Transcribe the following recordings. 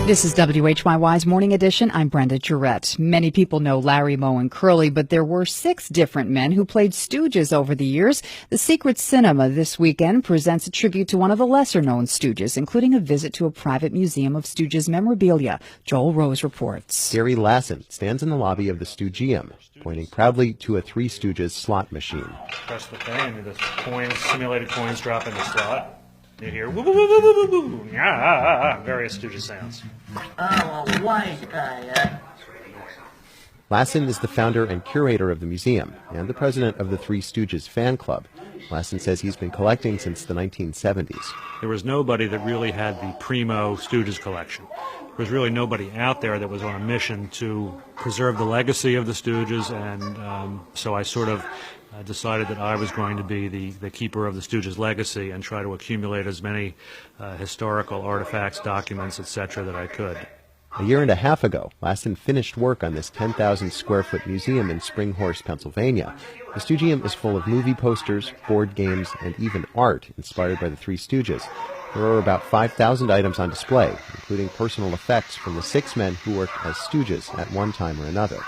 This is WHYY's Morning Edition. I'm Brenda Jarrett. Many people know Larry, Moe, and Curly, but there were 6 different men who played Stooges over the years. The Secret Cinema this weekend presents a tribute to one of the lesser-known Stooges, including a visit to a private museum of Stooges memorabilia. Joel Rose reports. Gary Lassin stands in the lobby of the Stoogeum, pointing proudly to a Three Stooges slot machine. Press the thing, and the coins, simulated coins drop in the slot. You hear woo woo woo woo woo woo, various Stooges sounds. Oh, a wise guy, Lassin is the founder and curator of the museum and the president of the Three Stooges fan club. Lassin says he's been collecting since the 1970s. There was nobody that really had the primo Stooges collection. There was really nobody out there that was on a mission to preserve the legacy of the Stooges, and so I sort of decided that I was going to be the keeper of the Stooges legacy and try to accumulate as many historical artifacts, documents, etc. that I could. A year and a half ago, Lassin finished work on this 10,000-square-foot museum in Springhorse, Pennsylvania. The Stoogeum is full of movie posters, board games, and even art inspired by the Three Stooges. There are about 5,000 items on display, including personal effects from the 6 men who worked as Stooges at one time or another.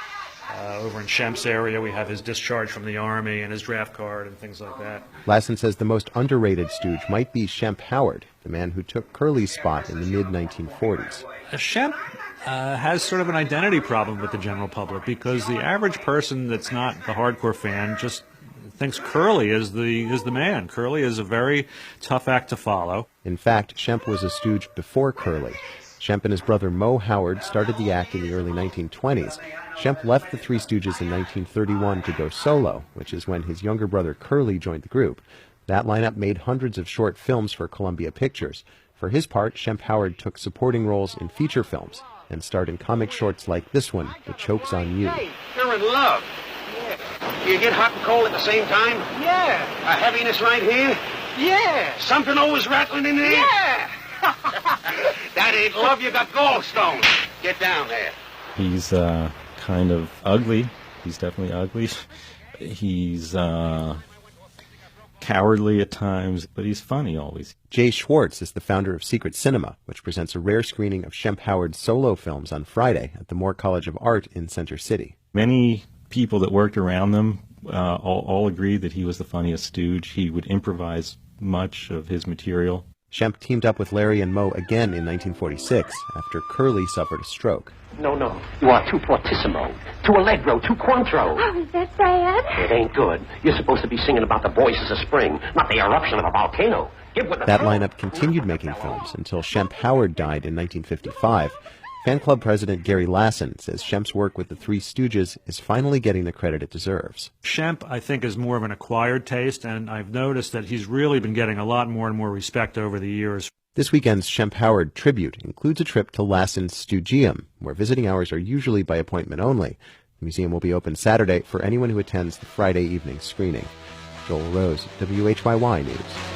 Over in Shemp's area, we have his discharge from the Army and his draft card and things like that. Lassin says the most underrated Stooge might be Shemp Howard, the man who took Curly's spot in the mid-1940s. Shemp has sort of an identity problem with the general public because the average person that's not the hardcore fan just thinks Curly is the man. Curly is a very tough act to follow. In fact, Shemp was a Stooge before Curly. Shemp and his brother Moe Howard started the act in the early 1920s. Shemp left the Three Stooges in 1931 to go solo, which is when his younger brother Curly joined the group. That lineup made hundreds of short films for Columbia Pictures. For his part, Shemp Howard took supporting roles in feature films and starred in comic shorts like this one, The Choke's on You. Hey, you're in love. Yeah. You get hot and cold at the same time? Yeah. A heaviness right here? Yeah. Something always rattling in there? Yeah. That ain't love, you got gallstones. Get down there. He's kind of ugly. He's definitely ugly. He's cowardly at times, but he's funny always. Jay Schwartz is the founder of Secret Cinema, which presents a rare screening of Shemp Howard's solo films on Friday at the Moore College of Art in Center City. Many people that worked around them all agreed that he was the funniest Stooge. He would improvise much of his material. Shemp teamed up with Larry and Moe again in 1946 after Curly suffered a stroke. No, you are too fortissimo, too allegro, too quantro. Oh, is that bad? It ain't good. You're supposed to be singing about the voices of spring, not the eruption of a volcano. That lineup continued making films until Shemp Howard died in 1955. Fan club president Gary Lassin says Shemp's work with the Three Stooges is finally getting the credit it deserves. Shemp, I think, is more of an acquired taste, and I've noticed that he's really been getting a lot more and more respect over the years. This weekend's Shemp Howard tribute includes a trip to Lassin's Stoogeum, where visiting hours are usually by appointment only. The museum will be open Saturday for anyone who attends the Friday evening screening. Joel Rose, WHYY News.